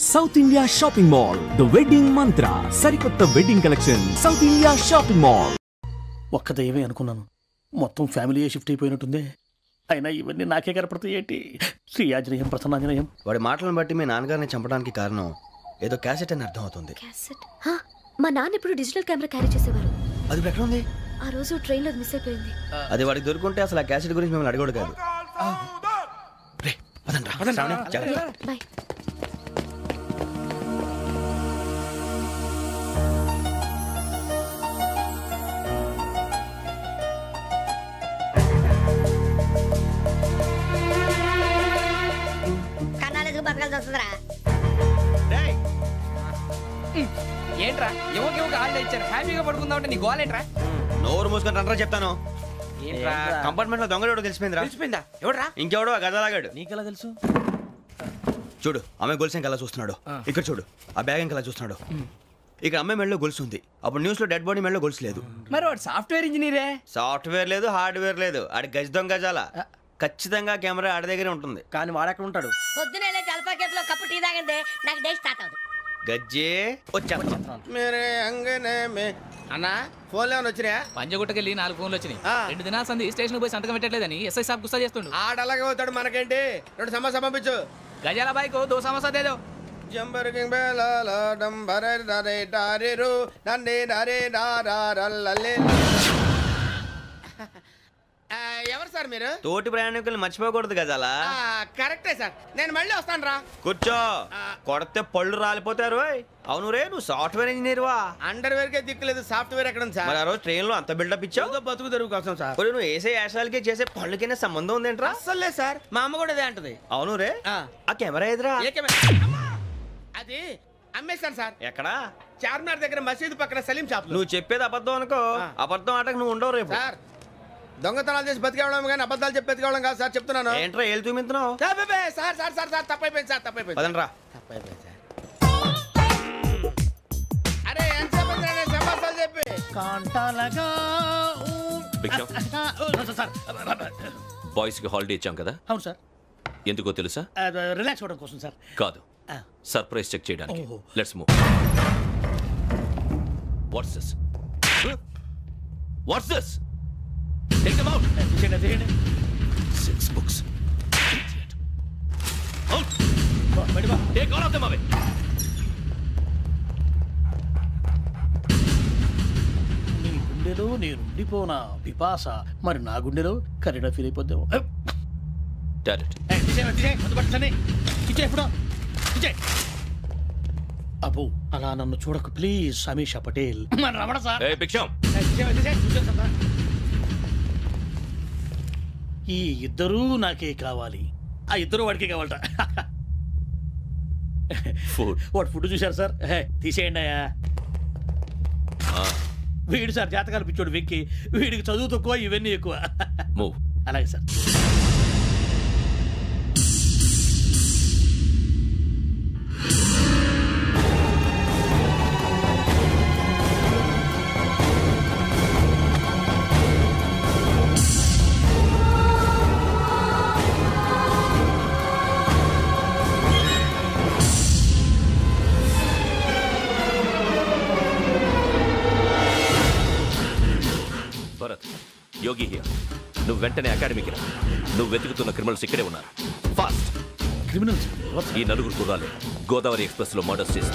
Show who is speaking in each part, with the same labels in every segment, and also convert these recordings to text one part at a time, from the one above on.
Speaker 1: South India shopping mall the wedding మంత్ర సరికొత్త wedding collection south India shopping mall.
Speaker 2: ఒక్క దయ్యమే అనుకున్నాను, మొత్తం ఫ్యామిలీ షిఫ్ట్ అయిపోయినట్టుందే. అయినా ఇవన్నీ నాకే కనపడతాయి ఏంటి? శ్రీ ఆంజనేయం ప్రసన్నాంజనేయం.
Speaker 3: వాడి మాటలను బట్టి మీ నాన్నగారిని చంపడానికి కారణం ఏదో క్యాసెట్ అని అర్థం అవుతుంది.
Speaker 4: క్యాసెట్? మా నాన్న ఇప్పుడు డిజిటల్ కెమెరా క్యారీ చేసేవారు.
Speaker 3: అది ఎక్కడ ఉంది?
Speaker 4: ఆ రోజు ట్రైన్ లో మిస్ అయిపోయింది.
Speaker 3: అది వాడికి దొరుకుంటే అసలు ఆ క్యాసెట్ గురించి మిమ్మల్ని అడగడు కాదు.
Speaker 4: బాయ్.
Speaker 5: ఏంట్రా ఎవరికి ఆళ్ళు ఇచ్చారు హ్యాపీగా పడుకుందామంటే నీ గోల్ ఏంట్రా?
Speaker 3: నోరు మూసుకొని రండ్రా చెప్తాను.
Speaker 5: ఏంట్రా
Speaker 3: కంపార్ట్మెంట్ లో దొంగడు తెలిసిపోయిందిరా.
Speaker 5: తెలిసిపోయిందా? ఎవడ్రా?
Speaker 3: ఇంకెవడో ఆ గదలాగాడు.
Speaker 2: నీకెలా తెలుసు?
Speaker 3: చూడు అమ్మాయి గొలుసు ఇంకలా చూస్తున్నాడు. ఇక్కడ చూడు ఆ బ్యాగ్ ఇంకలా చూస్తున్నాడు. ఇక్కడ అమ్మాయి మెడలో గొలుసు ఉంది. అప్పుడు న్యూస్ లో డెడ్ బాడీ మెడలో గొలుసు లేదు.
Speaker 5: మరి వాడు సాఫ్ట్వేర్ ఇంజనీరే.
Speaker 3: సాఫ్ట్వేర్ లేదు, హార్డ్వేర్ లేదు. ఆడి గజ దొంగ గజాల. ఖచ్చితంగా కెమెరా ఆడి దగ్గరే ఉంటుంది.
Speaker 2: కానీ వాడెక్కడ ఉంటాడు?
Speaker 6: పొద్దునే జలపా కేఫ్లో కప్పు టీ తాగిందే నాకు డే స్టార్ట్ అవుతుంది.
Speaker 3: గజ్జే వచ్చా
Speaker 7: అన్నా ఫోన్లో వచ్చినా?
Speaker 5: పంజగుట్టకెళ్ళి 4 ఫోన్లు వచ్చినాయి. 2 దినాల సంది స్టేషన్ పోయి సంతకం పెట్టలేదని ఎస్ఐ సాబ్ గుస్తా చేస్తుండు.
Speaker 7: ఆడలాగే పోతాడు, మనకేంటి? 2 సమస్య పంపించు.
Speaker 5: గజాల బైక్ 2 సమస్య దేదో.
Speaker 7: జంబరకింగ్ బేలాల డంబరే డరే డారిరు నందే డరే డారల్లలే. ఎవరు సార్ మీరు?
Speaker 3: తోటి ప్రయాణికులు మర్చిపోకూడదు గజాల.
Speaker 7: కరెక్టే సార్, నేను మళ్ళీ వస్తాను రా.
Speaker 3: కూర్చో, కొడితే పళ్ళు రాలిపోతారు. అవును రే, నువ్వు సాఫ్ట్వేర్ ఇంజనీర్ వా?
Speaker 7: అండర్వేర్ కే దిక్కులేదు, సాఫ్ట్వేర్ ఎక్కడ సార్?
Speaker 3: మరి ఆ రోజు ట్రైన్ లో అంత బిల్డప్ ఇచ్చావు.
Speaker 7: బతుకు తెరుగు కోసం సార్.
Speaker 3: నువ్వు వేసే యాశాలకి చేసే పళ్ళకైనా సంబంధం ఉందేంట్రా?
Speaker 7: అస్సలే సార్, మా అమ్మ కూడా అదే అంటది.
Speaker 3: అవును రే, ఆ కెమెరా ఎదురా?
Speaker 7: అది అమ్మేశాను సార్.
Speaker 3: ఎక్కడా?
Speaker 7: చార్మినార్ దగ్గర మసీదు పక్కన సలీం షాప్.
Speaker 3: నువ్వు చెప్పేది అబద్ధం అనుకో. అబద్ధం ఆటకు నువ్వు ఉండవు రేపు.
Speaker 7: సార్ దొంగతనాలు చేసి బతికేవడం కానీ అబద్ధాలు చెప్పి బతికేవడం కాదు సార్, చెప్తున్నాను.
Speaker 3: ఏంట్రా ఏళ్ళు చూపించున్నావు?
Speaker 7: సార్ సార్ సార్ సార్ తప్పైపోయింది సార్, తప్పైపోయింది.
Speaker 3: పదండ్రా.
Speaker 7: తప్పైపోయింది సార్. అరే ఎంత సమాసాలు చెప్పి
Speaker 2: కాంటాలగా
Speaker 8: బాయ్స్ కి హాలిడే ఇచ్చాం కదా?
Speaker 2: అవును సార్.
Speaker 8: ఎందుకో తెలుసా?
Speaker 2: రిలాక్స్ అవ్వడం కోసం సార్.
Speaker 8: కాదు, సర్ప్రైజ్ చెక్ చేయడానికి. Let's move. What's this? What's this? Take them out. 6 books. Out. Take all of them away.
Speaker 2: నీ గుండెలో నేను ఉండిపోనా పిపాస, మరి నా గుండెలో కరీడా ఫీల్ అయిపోద్దాము. అబ్బో అలా నన్ను చూడకు ప్లీజ్. సమీషా పటేల్. ఈ ఇద్దరూ నాకే కావాలి, ఆ ఇద్దరు వాడికే కావాలట. వాడు ఫుడ్ చూశారు సార్, తీసేయండి అయ్యా. వీడు సార్ జాతకాలు పిచ్చోడు వెక్కి, వీడికి చదువు తక్కువ ఇవన్నీ ఎక్కువ. అలాగే సార్.
Speaker 8: Yogi here. నువ్వు వెంటనే అకాడమీకి రా. నువ్వు వెతుకుతున్న క్రిమినల్స్ ఇక్కడే ఉన్నారు. ఫాస్ట్.
Speaker 2: క్రిమినల్స్?
Speaker 8: ఈ 4 కుర్రాళ్ళు గోదావరి ఎక్స్ప్రెస్ లో మర్డర్స్ చేసి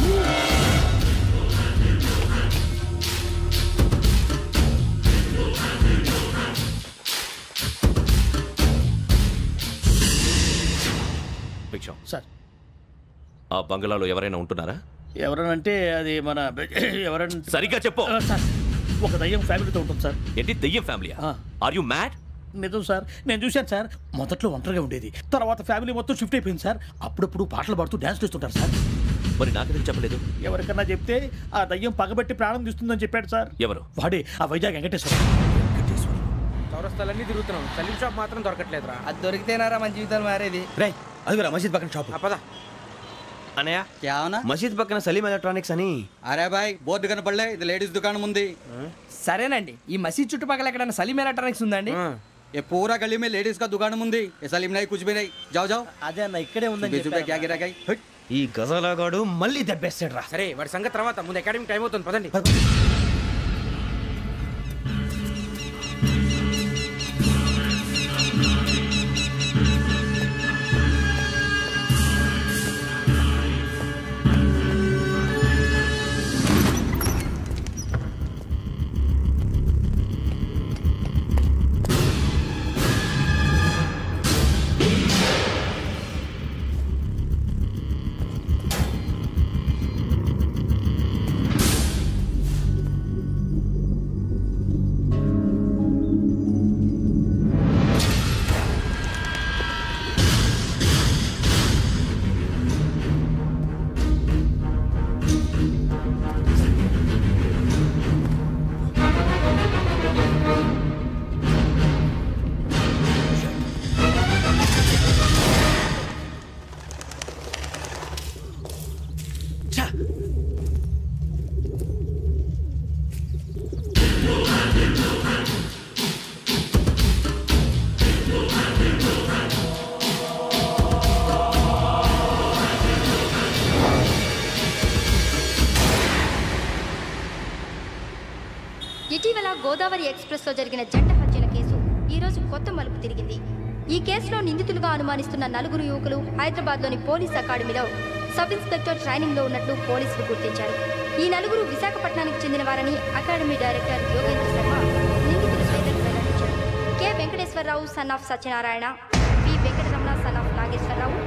Speaker 2: సార్.
Speaker 8: ఆ బంగ్లాలో ఎవరైనా ఉంటున్నారా?
Speaker 2: ఎవరనంటే అది మన ఎవరంటే
Speaker 8: సరిగ్గా చెప్పు
Speaker 2: సార్. ఒక దయ్యం ఫ్యామిలీతో ఉంటుంది సార్.
Speaker 8: ఏంటి దయ్యం ఫ్యామిలీ? Are you mad?
Speaker 2: నిజం సార్, నేను చూశాను సార్. మొదట్లో ఒంటరిగా ఉండేది, తర్వాత ఫ్యామిలీ మొత్తం షిఫ్ట్ అయిపోయింది సార్. అప్పుడప్పుడు పాటలు పాడుతూ డాన్స్ చేస్తుంటారు సార్.
Speaker 8: మరి నాకెందుకు చెప్పలేదు?
Speaker 2: ఎవరికన్నా చెప్తే ఆ దయ్యం పగబట్టి ప్రాణం తీస్తుందని చెప్పాడు సార్.
Speaker 8: ఎవరు?
Speaker 2: వాడే, ఆ వైజాగ్ వెంకటేశ్వర.
Speaker 5: చౌరస్తాలన్నీ తిరుగుతున్నాం, సలీం షాప్ మాత్రం దొరకట్లేదురా. అది దొరికితేనారా మన జీవితాలు మారేది.
Speaker 3: రేయ్ అదిగురా మసీద్ పక్కన షాప్.
Speaker 5: పద.
Speaker 3: అనయ్య
Speaker 9: क्या होना?
Speaker 3: మసీద్ పక్కన సలీం ఎలక్ట్రానిక్స్ అని.
Speaker 9: అరే బాయ్ బోర్డు కనపడలే, ఇది లేడీస్ దుకాణం ఉంది.
Speaker 5: సరేనండి, ఈ మసీద్ చుట్టుపక్కల ఎక్కడైనా సలీం ఎలక్ట్రానిక్స్ ఉందండి?
Speaker 9: ये पूरा गली में लेडीज का दुकान मुंदी, ये सलीम नहीं कुछ भी नहीं. जाओ जाओ.
Speaker 2: అదే అన్న ఇక్కడే ఉందని
Speaker 9: 20 रुपए क्या गिरा गई.
Speaker 3: ఈ గజాలగాడు మళ్ళీ దెబ్బేస్తాడు రా.
Speaker 7: సరే వాడి సంగతి తర్వాత, ముందు అకాడమిక్ టైం అవుతుంది, పదండి.
Speaker 10: ఇటీవల గోదావరి ఎక్స్ప్రెస్ లో జరిగిన జంట హత్యల కేసు ఈ రోజు కొత్త మలుపు తిరిగింది. ఈ కేసులో నిందితులుగా అనుమానిస్తున్న 4 యువకులు హైదరాబాద్ లోని పోలీస్ అకాడమీలో సబ్ ఇన్స్పెక్టర్ ట్రైనింగ్ లో ఉన్నట్లు పోలీసులు గుర్తించారు. ఈ 4 విశాఖపట్నానికి చెందిన వారని అకాడమీ డైరెక్టర్ యోగేంద్ర శర్మ నిందితుల పేర్లను వెల్లడించారు. K Venkateswararao son of Satyanarayana, P Venkataramana son of Nageswararao,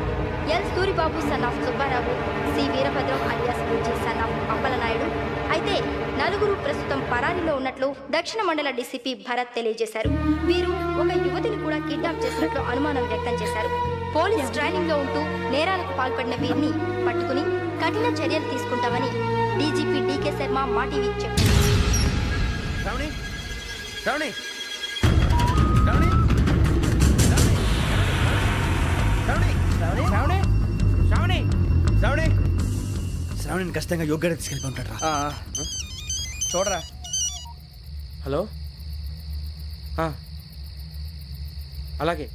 Speaker 10: L Suribabu son of Subbarao, C Veerabhadram alias Bujji son of Appalanaidu. అయితే 4 ప్రస్తుతం పరారీలో ఉన్నట్లు దక్షిణ మండల డీసీపీ భరత్ తెలియజేశారు. వీరు ఒక యువతిని కూడా కిడ్నాప్ చేసినట్లు అనుమానం వ్యక్తం చేశారు. పోలీస్ ట్రైనింగ్ లో ఉంటూ నేరాలకు పాల్పడిన వీరిని పట్టుకుని కఠిన చర్యలు తీసుకుంటామని డీజీపీ డీకే శర్మ మా టీవీకి చెప్పారు.
Speaker 3: శ్రావణిని ఖచ్చితంగా యోగ్యత తీసుకెళ్ళి ఉంటాడు రా.
Speaker 7: చూడరా. హలో, అలాగే.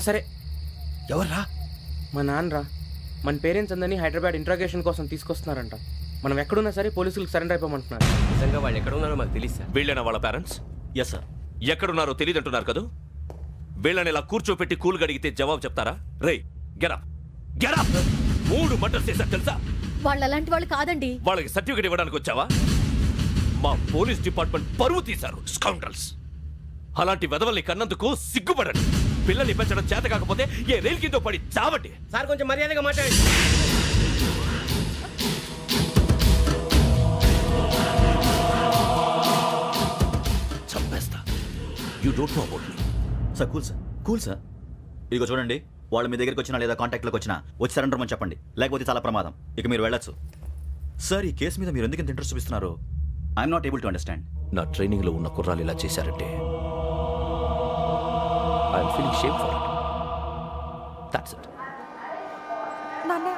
Speaker 7: సరే.
Speaker 3: ఎవర్రా?
Speaker 7: మా నాన్నరా. మన పేరెంట్స్ అందరినీ హైదరాబాద్ ఇంట్రాగేషన్ కోసం తీసుకొస్తున్నారంట. మనం ఎక్కడున్నా సరే పోలీసులకు సరెండర్ అయిపోమంటున్నారు.
Speaker 8: నిజంగా వాళ్ళు ఎక్కడ ఉన్నారో మాకు తెలియదు సార్. వీళ్ళైనా వాళ్ళ పేరెంట్స్? Yes sir. ఎక్కడున్నారో తెలియదు అంటున్నారు కదా. వీళ్ళని ఇలా కూర్చోపెట్టి కూల్ గడిగితే జవాబు చెప్తారా? రేయ్ గెటప్ గెటప్. 3 మర్డర్స్ చేశారు తెలుసా?
Speaker 4: వాళ్ళు అలాంటి వాళ్ళు కాదండి.
Speaker 8: వాళ్ళకి సర్టిఫికేట్ ఇవ్వడానికి వచ్చావా? మా పోలీస్ డిపార్ట్మెంట్ పరువు తీశారు స్కౌండ్రల్స్. అలాంటి వెధవల్ని కన్నందుకు సిగ్గుపడండి. పిల్లల్ని పెంచడం చేత కాకపోతే ఏ రైలు కింద పడి చావండి.
Speaker 7: సార్ కొంచెం మర్యాదగా మాట్లాడండి.
Speaker 8: చంపేస్తా. You don't know about me.
Speaker 11: Sir cool sir. ఇదిగో చూడండి, వాళ్ళు మీ దగ్గరికి వచ్చినా లేదా కాంటాక్ట్లోకి వచ్చినా వచ్చి సరెండర్ అని చెప్పండి, లేకపోతే చాలా ప్రమాదం. ఇక మీరు వెళ్ళొచ్చు. సార్, ఈ కేసు మీద మీరు ఎందుకు ఇంత ఇంట్రెస్ట్ చూపిస్తున్నారు? I'm not able to understand.
Speaker 8: నా ట్రైనింగ్లో ఉన్న కుర్రాలు ఇలా చేశారంటే I'm feeling shame for it. That's it.
Speaker 10: నాన్న,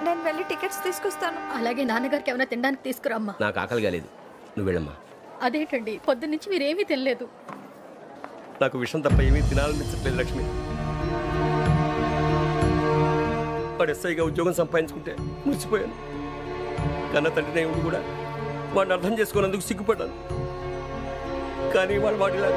Speaker 10: నేను వెళ్ళి టికెట్స్ తీసుకొస్తాను.
Speaker 4: అలాగే నాన్నగారికి ఏమైనా తినడానికి తీసుకురామ్మా.
Speaker 8: నాకు ఆకలి కాలేదు, నువ్వు వెళ్ళమ్మా.
Speaker 4: అదేంటండి, పొద్దున్నుంచి మీరేమీ తినలేదు.
Speaker 8: నాకు విషయం తప్ప ఏమీ తినాలనిపించట్లేదు లక్ష్మి. వాడు ఎస్ఐగా ఉద్యోగం సంపాదించుకుంటే మురిసిపోయాను. కన్న తండ్రినే ఉండి కూడా వాడిని అర్థం చేసుకున్నందుకు సిగ్గుపడ్డాను. కానీ వాడు వాడిలా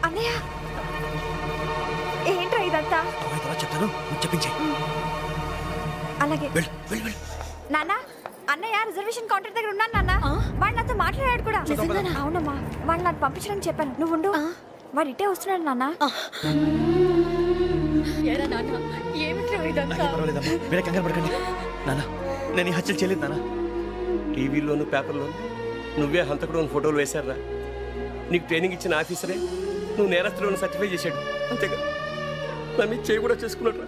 Speaker 10: అన్నయ్య, ఏంట్రా ఇదంతా?
Speaker 3: చెప్తాను, చెప్పించే.
Speaker 10: అలాగే. నాన్న, అన్నయ్య రిజర్వేషన్ కౌంటర్ దగ్గర ఉన్నాను నాన్న. వాడు నాతో మాట్లాడాడు కూడా. అవునమ్మా, వాడు నాకు పంపించడానికి చెప్పాను. నువ్వు ఉండు, వాడు ఇట్టే వస్తున్నాడు నాన్న.
Speaker 3: మీరే కంగారు పడకండి నాన్న. నేను ఈ హత్యలు చేయలేదు నాన్న.
Speaker 8: టీవీలోను పేపర్లోను నువ్వే హంతకుడు ఫోటోలు వేశారా? నీకు ట్రైనింగ్ ఇచ్చిన ఆఫీసరే నువ్వు నేరస్తులను సర్టిఫై చేశాడు. అంతేగా నా మీద చేయి కూడా చేసుకున్నాడు.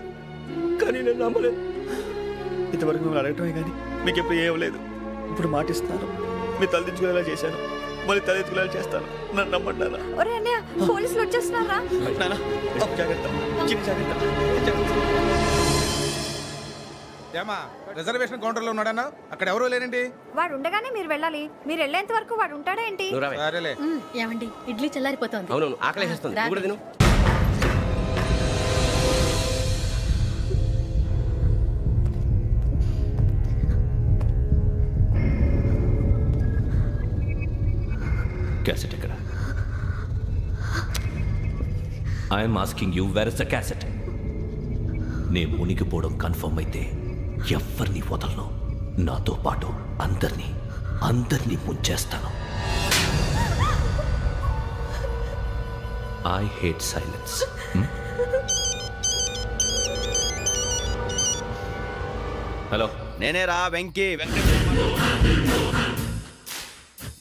Speaker 8: కానీ నేను నమ్మలేదు.
Speaker 3: ఇంతవరకు మిమ్మల్ని అడగటమే కానీ మీకు ఎప్పుడు ఏమలేదు. ఇప్పుడు మాటిస్తాను, మీ తలదించుకునేలా చేశాను, మళ్ళీ తలెత్తుకునేలా చేస్తాను. నన్ను నమ్మండి నాన్న.
Speaker 10: ఒరే అన్నయ్య, పోలీసులు వచ్చేస్తున్నారా?
Speaker 3: నాన్న జాగ్రత్త, చిన్న జాగ్రత్త.
Speaker 12: ఏమా రిజర్వేషన్ కౌంటర్లో ఉన్నాడన్నా? అక్కడ ఎవరూ లేనండి.
Speaker 10: వాడు ఉండగానే మీరు వెళ్ళాలి. మీరు వెళ్ళేంత వరకు వాడు ఉంటాడా ఏంటి?
Speaker 12: సరేలే.
Speaker 6: ఏమండి ఇడ్లీ చల్లారిపోతుంది.
Speaker 8: అవును ఆకలేస్తుంది. నువ్వు కూడా తిను.
Speaker 13: క్యాసెట్ ఎక్కడ? I'm asking you where is the cassette? నే మునిగిపోవడం కన్ఫర్మ్ అయితే ఎవ్వరిని వదలను. నాతో పాటు అందరినీ ముంచేస్తాను. I hate silence. హలో,
Speaker 3: నేనే రా వెంకీ.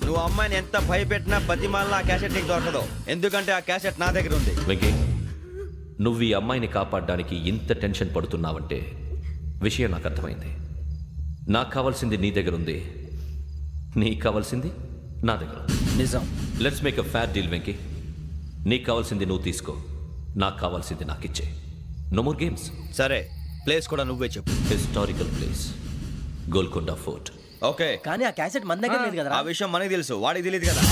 Speaker 3: నువ్వు అమ్మాయిని ఎంత భయపెట్టినా బతిమాలినా ఆ క్యాసెట్ నీకు దొరకదు. ఎందుకంటే ఆ క్యాసెట్ నా దగ్గర ఉంది.
Speaker 13: వెంకీ, నువ్వు ఈ అమ్మాయిని కాపాడడానికి ఇంత టెన్షన్ పడుతున్నావంటే విషయం నాకు అర్థమైంది. నాకు కావాల్సింది నీ దగ్గర ఉంది, నీకు కావాల్సింది నా దగ్గర.
Speaker 2: నిజం.
Speaker 13: Let's make a fair deal Venky. నీకు కావాల్సింది నువ్వు తీసుకో, నాకు కావాల్సింది నాకు ఇచ్చే. No more games.
Speaker 3: సరే, ప్లేస్ కూడా నువ్వే చెప్పు.
Speaker 13: Historical place, Golconda fort.
Speaker 3: Okay,
Speaker 2: కానీ ఆ క్యాసెట్ మన దగ్గర లేదు కదా.
Speaker 3: ఆ విషయం మనకి తెలుసు, వాడికి తెలియదు కదా.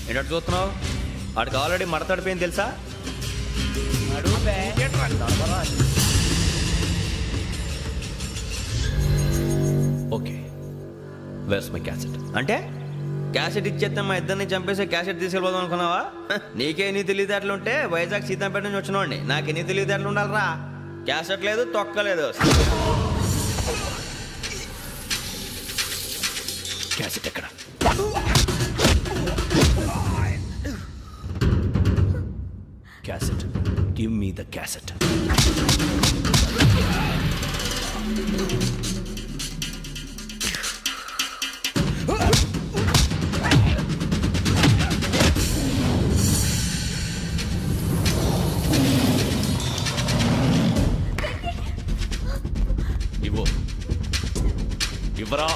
Speaker 3: ఏంటంటే చూస్తున్నావు? వాడికి ఆల్రెడీ మడతడిపోయింది తెలుసా?
Speaker 13: Okay, where's my cassette?
Speaker 3: అంటే క్యాసెట్ ఇచ్చేస్తే మా ఇద్దరిని చంపేసి క్యాసెట్ తీసుకెళ్ళిపోదాం అనుకున్నావా? నీకే ఎన్ని తెలివితేటలు ఉంటే వైజాగ్ సీతంపేట నుంచి వచ్చినవాడిని. నాకు ఎన్ని తెలివితేటలు ఉండాలరా? క్యాసెట్ లేదు, తొక్కలేదు.
Speaker 13: క్యాసెట్ ఎక్కడ? Cassette, give me the cassette. ఇవ్వు, ఇవ్వరా.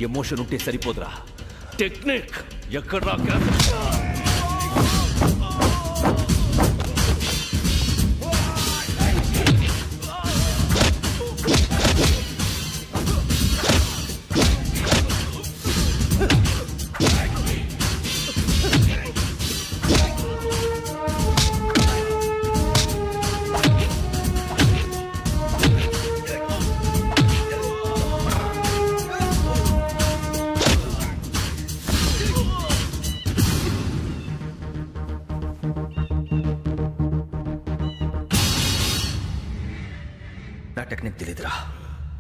Speaker 13: ఎమోషన్ ఉంటే సరిపోదురా, టెక్నిక్ ఎక్కడ్రా?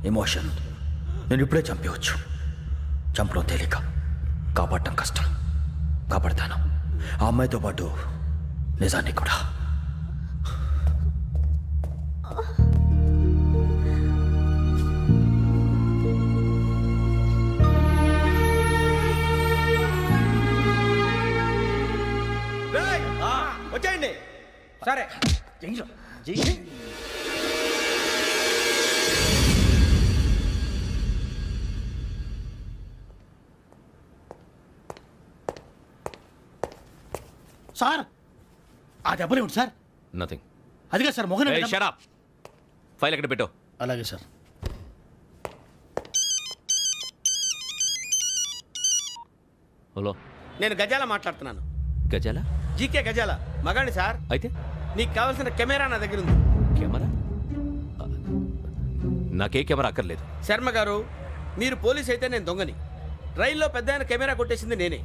Speaker 14: ఎమోషన్. నేను ఇప్పుడే చంపేవచ్చు. చంపడం తేలిక, కాపాడటం కష్టం. కాపాడతాను ఆ అమ్మాయితో పాటు నిజాన్ని కూడా.
Speaker 3: వచ్చేయండి.
Speaker 14: సరే
Speaker 2: సార్ ఆ దెబ్బలేమిటి సార్?
Speaker 13: నథింగ్.
Speaker 2: అదిగా sir Mohan.
Speaker 13: Shut up. File ఎక్కడ పెట్టు.
Speaker 2: అలాగే సార్.
Speaker 13: హలో,
Speaker 8: నేను గజాల మాట్లాడుతున్నాను.
Speaker 13: గజాల?
Speaker 8: జీకే గజాల మగాండి సార్.
Speaker 13: అయితే
Speaker 8: నీకు కావాల్సిన కెమెరా నా దగ్గర ఉంది.
Speaker 13: కెమెరా? నాకే కెమెరా అక్కర్లేదు.
Speaker 8: శర్మ గారు, మీరు పోలీస్ అయితే నేను దొంగని. రైల్లో పెద్ద ఆయన కెమెరా కొట్టేసింది నేనే.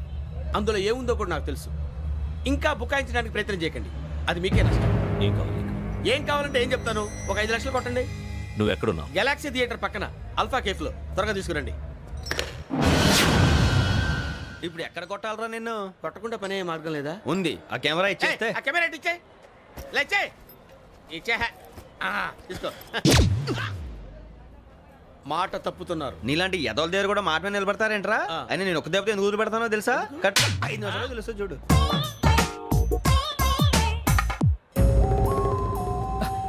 Speaker 8: అందులో ఏముందో కూడా నాకు తెలుసు. ఇంకా బుకాయించడానికి ప్రయత్నం చేయకండి, అది మీకే నష్టం.
Speaker 13: ఏం కావాలి?
Speaker 8: ఏం కావాలంటే ఏం చెప్తాను. ఒక 5 లక్షలు కొట్టండి.
Speaker 13: నువ్వు ఎక్కడున్నావు?
Speaker 8: గెలాక్సీ థియేటర్ పక్కన అల్ఫా కేఫ్లో. త్వరగా తీసుకురండి.
Speaker 3: ఇప్పుడు ఎక్కడ కొట్టాలరా నిన్ను?
Speaker 8: కొట్టకుండా పనే మార్గం లేదా?
Speaker 3: ఉంది. ఆ కెమెరా ఇచ్చేస్తే.
Speaker 8: ఆ కెమెరా ఇచ్చే లేచే ఇచ్చే తీసుకో. మాట తప్పుతున్నారు.
Speaker 3: నీలాంటి ఎదల దగ్గర కూడా మాట మీద నిలబడతారేంట్రా? అయినా నేను ఒక దెబ్బతో ఎందుకు పెడతానో తెలుసా? కట్ 5 నిమిషాలు తెలుసు చూడు.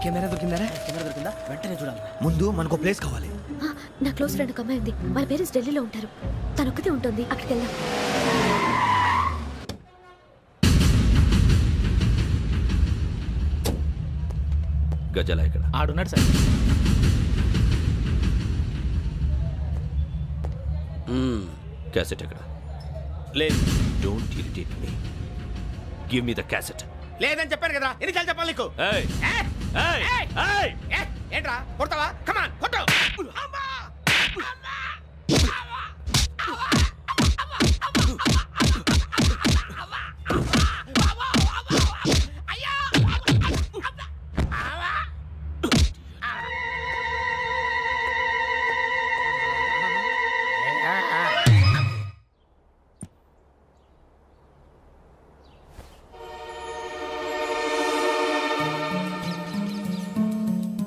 Speaker 14: కెమెరా దొరికిందా? వెంటనే చూడాలి. ముందు మనకు ప్లేస్ కావాలి.
Speaker 4: నా క్లోజ్ ఫ్రెండ్ ఒక అమ్మాయి ఉంది. వాళ్ళ పేరెంట్స్ ఢిల్లీలో ఉంటారు. తను ఒక్కతే ఉంటుంది. అక్కడికి వెళ్దాం.
Speaker 13: గజాల ఇక్కడ
Speaker 5: ఆడున్నాడు సార్.
Speaker 13: క్యాసెట్ ఎక్కడ?
Speaker 8: లేదు.
Speaker 13: Don't irritate me. Give me the cassette.
Speaker 8: లేదని చెప్పాను కదా, ఎన్నిసార్లు చెప్పాలి నీకు? ఏంట్రా కొడతావా? కమాన్ కొట్టు.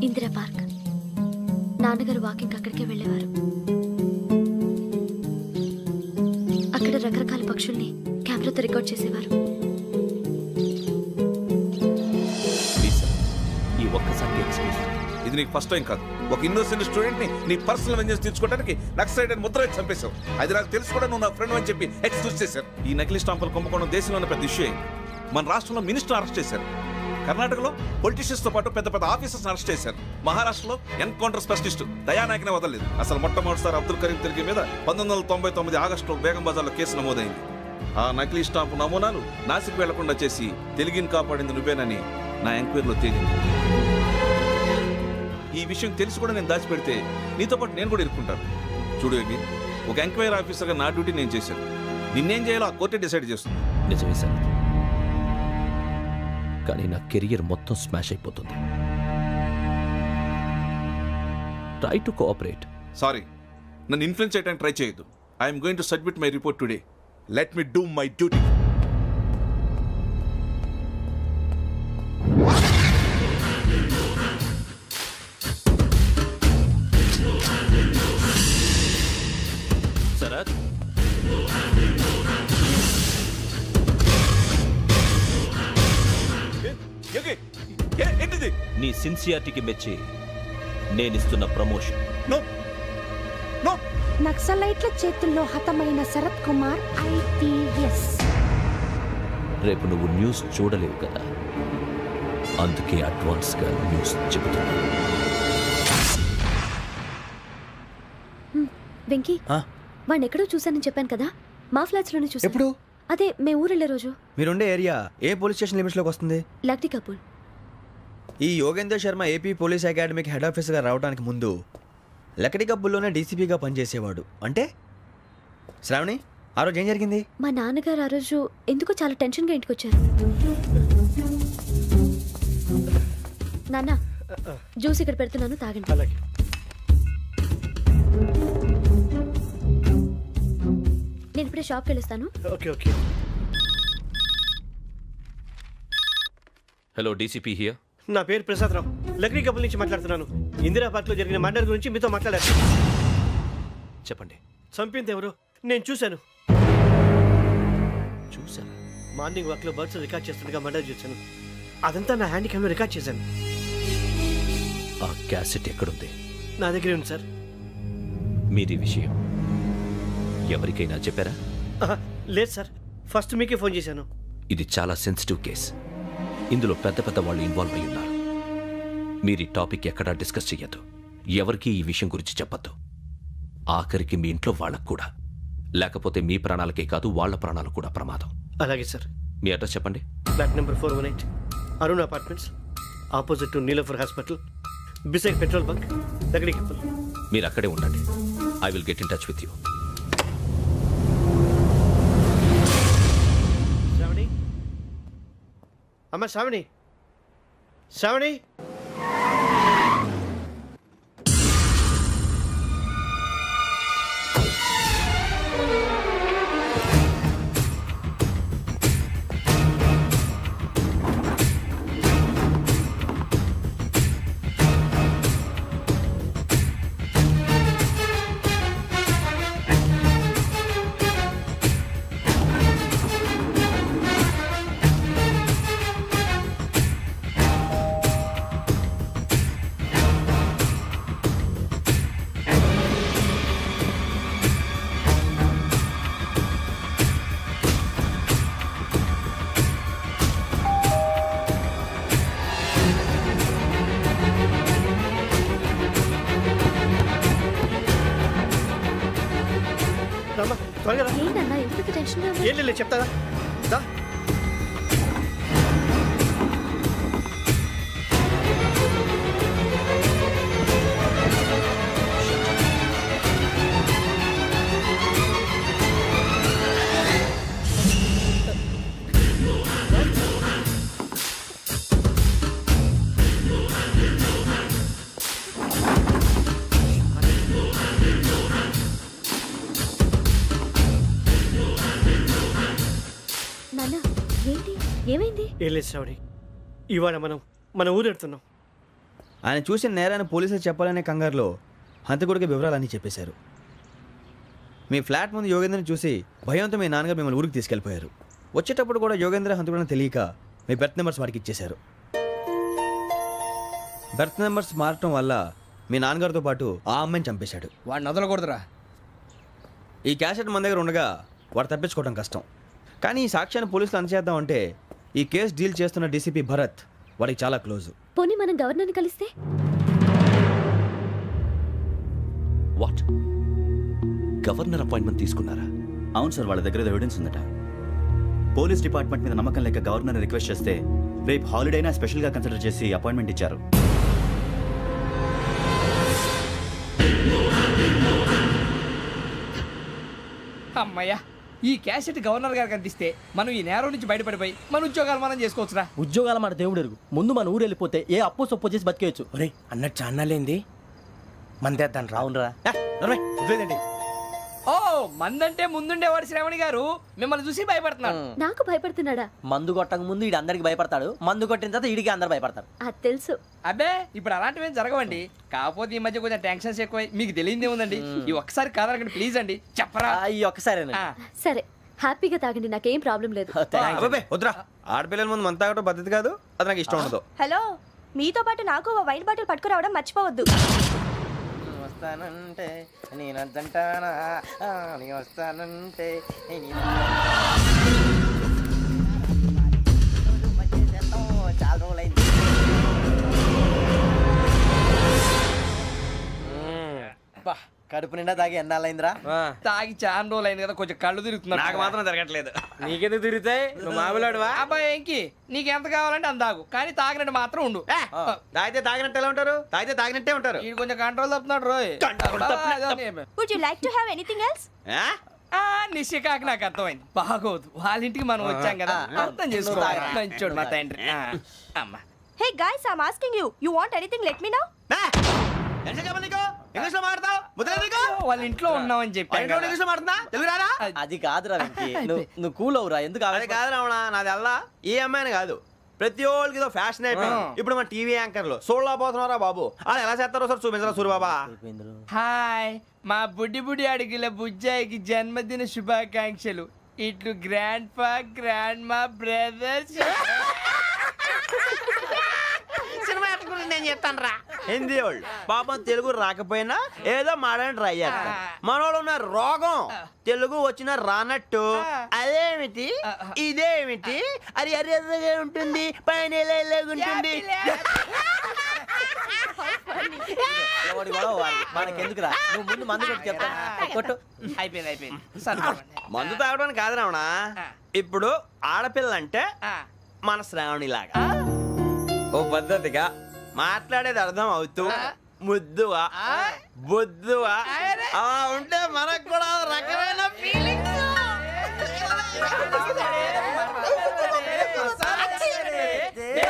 Speaker 4: ఇందిరా పార్క్. నాన్నగారు వాకింగ్ అక్కడికే వెళ్ళేవారు. అక్కడ రకరకాల పక్షుల్ని కెమెరాతో రికార్డ్ చేసేవారు.
Speaker 13: ఈ ఒక్కసారి ఎక్స్క్యూజ్.
Speaker 12: ఇది నీకు ఫస్ట్ టైం కాదు. ఒక ఇన్నోసెంట్ స్టూడెంట్ ని నీ పర్సనల్ వెంజెన్స్ తీర్చుకోవడానికి నక్సలైట్ అని ముద్ర వేసి చంపేశావు. అది నాకు తెలుసు కూడా నువ్వు నా ఫ్రెండ్ అని చెప్పి ఎక్స్క్యూజ్ చేశారు. ఈ నకిలీ స్టాంపులు కుంభకోణం దేశంలో పెద్ద ఇష్యూ అయింది. మన రాష్ట్రంలో మినిస్టర్ అరెస్ట్ చేశారు. కర్ణాటకలో పొలిటీషియన్స్ తో పాటు పెద్ద పెద్ద ఆఫీసర్స్ అరెస్ట్ చేశారు. మహారాష్ట్రలో ఎన్కౌంటర్ స్పెషలిస్ట్ దయానాయకనే వదలలేదు. అసలు మొట్టమొదటిసారి అబ్దుల్ కరీం తిరిగి మీద 1999 ఆగస్టులో బేగం బజార్లో కేసు నమోదైంది. ఆ నకిలీ స్టాంపు నమూనాలు నాసిక్ వెళ్లకుండా చేసి తెలుగుని కాపాడింది నువ్వేనని నా ఎంక్వైరీలో తేలింది. ఈ విషయం తెలిసి కూడా నేను దాచిపెడితే నీతో పాటు నేను కూడా ఇరుక్కుంటాను. చూడు యోగి, ఒక ఎంక్వైరీ ఆఫీసర్గా నా డ్యూటీ నేను చేశాను. నిన్నేం చేయాలో ఆ కోర్టే డిసైడ్ చేస్తుంది.
Speaker 13: నిజమే సార్, కానీ నా కెరియర్ మొత్తం స్మాష్ అయిపోతుంది. Try to cooperate.
Speaker 12: సారీ, నన్ను ఇన్ఫ్లుయెన్స్ చేయడానికి ట్రై చేయొద్దు. I'm going to submit my report today. Let me do my duty.
Speaker 13: Sarath, నీ సిన్సియారిటీకి మెచ్చి నేనిస్తున్న ప్రమోషన్.
Speaker 15: నక్సలైట్ల చేతుల్లో హతమైన శరత్ కుమార్ IPS.
Speaker 13: రేపు నువ్వు న్యూస్ చూడలేవు కదా, అందుకే అడ్వాన్స్ గా న్యూస్ చెబుతున్నా.
Speaker 4: వెంకీ, వాడిని ఎక్కడో చూశానని చెప్పాను కదా, మా ఫ్లాట్స్ లోనే చూసాను.
Speaker 3: ఎప్పుడు?
Speaker 4: అదే మే ఊరెళ్ళే రోజు.
Speaker 3: మీరుండే ఏరియా ఏ పోలీస్ స్టేషన్ లిమిట్స్ లోకి వస్తుంది?
Speaker 4: లక్టీ కపూర్.
Speaker 3: ఈ యోగేందర్ శర్మ ఏపీ పోలీస్ అకాడమీకి హెడ్ ఆఫీసర్గా రావడానికి ముందు లకడి కబ్బుల్లోనే డీసీపీగా పనిచేసేవాడు. అంటే శ్రావణి, ఆ రోజు ఏం జరిగింది?
Speaker 4: మా నాన్నగారు ఆ రోజు ఎందుకో చాలా టెన్షన్గా ఇంటికి వచ్చారు. నాన్న, జ్యూస్ ఇక్కడ పెడుతున్నాను, తాగండి. ఇప్పుడే షాప్కి వెళ్ళొస్తాను.
Speaker 2: Okay okay.
Speaker 13: Hello DCP here.
Speaker 8: నా పేరు ప్రసాదరావు, లక్రీ కపుల్ నుంచి మాట్లాడుతున్నాను. ఇందిరా పార్క్ లో జరిగిన మర్డర్ గురించి మీతో మాట్లాడారు.
Speaker 13: చెప్పండి.
Speaker 8: చంపింది ఎవరు? నేను చూశాను.
Speaker 13: చూశాను?
Speaker 8: మార్నింగ్ వాక్ లో బర్డ్స్ రికార్డ్ చేస్తుండగా మర్డర్ చూశాను. అదంతా నా హ్యాండ్ క్యామ్ లో రికార్డ్ చేశాను.
Speaker 13: ఆ క్యాసెట్ ఎక్కడుంది?
Speaker 8: నా దగ్గరే ఉంది సార్.
Speaker 13: మీది విషయం ఎవరికైనా చెప్పారా?
Speaker 8: లేదు సార్, ఫస్ట్ మీకే ఫోన్ చేశాను.
Speaker 13: ఇది చాలా సెన్సిటివ్ కేస్. ఇందులో పెద్ద పెద్ద వాళ్ళు ఇన్వాల్వ్ అయి ఉన్నారు. మీరు ఈ టాపిక్ ఎక్కడా డిస్కస్ చెయ్యొద్దు. ఎవరికి ఈ విషయం గురించి చెప్పొద్దు. ఆఖరికి మీ ఇంట్లో వాళ్ళకు కూడా. లేకపోతే మీ ప్రాణాలకే కాదు వాళ్ళ ప్రాణాలు కూడా ప్రమాదం.
Speaker 8: అలాగే సార్.
Speaker 13: మీ అడ్రస్ చెప్పండి.
Speaker 8: Flat number 418 Arun apartments, opposite to Niloufer hospital, beside petrol bunk, Lakdikapul.
Speaker 13: మీరు అక్కడే ఉండండి. I will get in touch with you.
Speaker 8: Shravani, అమ్మ శ్రావణి, శ్రావణి.
Speaker 4: ఏంటన్నా ఎందుకు టెన్షన్?
Speaker 8: ఏం లేదు, చెప్తారా?
Speaker 4: ఏమైంది?
Speaker 8: ఏం లేదు శ్రావణి, ఇవాళ మన ఊరెడుతున్నాం.
Speaker 3: ఆయన చూసిన నేరాన్ని పోలీసులు చెప్పాలనే కంగారులో హంతకుడికి వివరాలన్నీ చెప్పేశారు. మీ ఫ్లాట్ ముందు యోగేంద్రని చూసి భయంతో మీ నాన్నగారు మిమ్మల్ని ఊరికి తీసుకెళ్ళిపోయారు. వచ్చేటప్పుడు కూడా యోగేంద్ర హంతకుడని తెలియక మీ బెర్త్ నెంబర్స్ వాడికి ఇచ్చేశారు. బెర్త్ నెంబర్స్ మారటం వల్ల మీ నాన్నగారితో పాటు ఆ అమ్మాయిని చంపేశాడు.
Speaker 9: వాడిని వదలకూడదురా.
Speaker 3: ఈ క్యాసెట్ మన దగ్గర ఉండగా వాడు తప్పించుకోవడం కష్టం. కానీ ఈ సాక్ష్యాన్ని పోలీసులు అందజేద్దామంటే ఈ కేసు డీల్ చేస్తున్న డీసీపీ భరత్ వాడికి చాలా క్లోజ్.
Speaker 4: పోనీ మనం గవర్నర్ని కలిస్తే?
Speaker 13: వాట్? గవర్నర్ అపాయింట్మెంట్ తీసుకున్నారా?
Speaker 11: అవును సార్, వాళ్ళ దగ్గర ఎవిడెన్స్ ఉందట. పోలీస్ డిపార్ట్మెంట్ మీద నమ్మకం లేక గవర్నర్ రిక్వెస్ట్ చేస్తే రేపు హాలిడేనా స్పెషల్గా కన్సిడర్ చేసి అపాయింట్మెంట్ ఇచ్చారు.
Speaker 16: అమ్మయ్యా, ఈ క్యాసెట్ గవర్నర్ గారికి అందిస్తే మనం ఈ నేరం నుంచి బయటపడిపోయి మన ఉద్యోగాలు మనం చేసుకోవచ్చురా.
Speaker 2: ఉద్యోగాల మాట దేవుడు ఎరుగు. ముందు మన ఊరు వెళ్ళిపోతే ఏ అప్పు సొప్పు చేసి బతికేయచ్చు.
Speaker 7: ఒరే అన్నట్టు చాన్నాలేంది మందేద్దాను రావునరా.
Speaker 16: ఓ మందంటే ముందుండేవాడు శ్రావణి గారు మిమ్మల్ని చూసి భయపడుతున్నాడు.
Speaker 4: నాకు భయపడుతున్నాడా?
Speaker 2: మందు కొట్టక ముందు ఈడు అందరికి భయపడతాడు, మందు కొట్టిన తర్వాత ఈడికి అందరు భయపడతారు.
Speaker 4: అది తెలుసు.
Speaker 16: అబ్బే ఇప్పుడు అలాంటివి ఏం జరగవండి. కాకపోతే ఈ మధ్య కొంచెం టెన్షన్స్ ఎక్కువై మీకు తెలియదే ఉందండి. ఈ ఒక్కసారి కాదనకండి ప్లీజ్ అండి, చెప్పరా?
Speaker 2: ఈ ఒక్కసారి
Speaker 4: సరే హ్యాపీగా తాగండి, నాకేం ప్రాబ్లం లేదు.
Speaker 3: వద్దురా, ఆడపిల్లల ముందు మన తాగటం పద్ధతి కాదు, అది నాకు ఇష్టం ఉండదు.
Speaker 10: హలో, మీతో పాటు నాకు ఓ వైట్ బాటిల్ పట్టుకురావడం మర్చిపోవద్దు.
Speaker 7: వస్తానంటే నేనంటానా, వస్తానంటే చాలా రోజులైంది. కడుపు నిండా తాగి ఎన్నాళ్ళైందిరా?
Speaker 16: తాగి చాలా రోజులు అయింది కదా, కొంచెం కళ్ళు తిరుగుతున్నాడు.
Speaker 3: నాకు మాత్రం జరగట్లేదు.
Speaker 7: నీకెందుకు తిరుగుతాయి? నువ్వు మామూలుడువా?
Speaker 16: అబ్బాయి ఏంకి నీకు ఎంత కావాలంటే అంత తాగు, కానీ తాగినట్టు మాత్రం ఉండు.
Speaker 3: తాగితే తాగినట్టు ఎలా ఉంటారు? తాగితే తాగినట్టే ఉంటారు.
Speaker 16: ఇది కొంచెం కంట్రోల్ తప్పుతున్నాడు రోయ్.
Speaker 10: Would you like to have anything else?
Speaker 16: నిశ్చికాకి నాకు అర్థమైంది. బాగోదు, వాళ్ళ ఇంటికి మనం వచ్చాం కదా, అర్థం చేసుకోవాలి. మంచోడు మా తండ్రి. అమ్మా
Speaker 10: hey guys, I am asking you, you want anything? Let me know.
Speaker 3: English లో మాట్లాడతావు ముద్ర
Speaker 16: వాళ్ళ ఇంట్లో ఉన్నామని చెప్పి
Speaker 3: ఇంగ్లీష్ లో మాట్లాడుతున్నా తెలుగు రాదా?
Speaker 14: అది కాదురా వెంకీ నువ్వు కూల్ అవురా ఎందుకు
Speaker 3: అది కాదు రావణ నాది అల్లా ఈ అమ్మాయిని కాదు ప్రతి ఒళ్ళకి ఇదో ఫ్యాషన్ అయిపోయింది ఇప్పుడు మన టీవీ యాంకర్లు సోళ్ళ పోతున్నారా బాబు వాళ్ళు ఎలా చేస్తారో సార్ చూపించరా సూరిబాబా
Speaker 16: హాయ్ మా బుడ్డి అడిగిల బుజ్జాయికి జన్మదిన శుభాకాంక్షలు ఇట్లు గ్రాండ్ ఫా గ్రాండ్ మా బ్రదర్స్ సినిమా నేను చెప్తాను రా
Speaker 3: హిందీ వాళ్ళు పాపం తెలుగు రాకపోయినా ఏదో మాడని ట్రై చేస్తారు మనోళ్ళు ఉన్న రోగం తెలుగు వచ్చిన రానట్టు అదేమిటి ఇదేమిటి అది అరిగా ఉంటుంది పైన ఉంటుంది
Speaker 14: మనకెందుకురా నువ్వు ముందు మందు కొట్టి చెప్తాను కొట్టు
Speaker 16: అయిపోయింది
Speaker 3: మందు తాగడానికి కాదు రావణ ఇప్పుడు ఆడపిల్ల అంటే మన శ్రావణిలాగా ఓ పద్ధతిగా మాట్లాడేది అర్థం అవుతూ ముద్దువా బొద్దువా అలా ఉంటే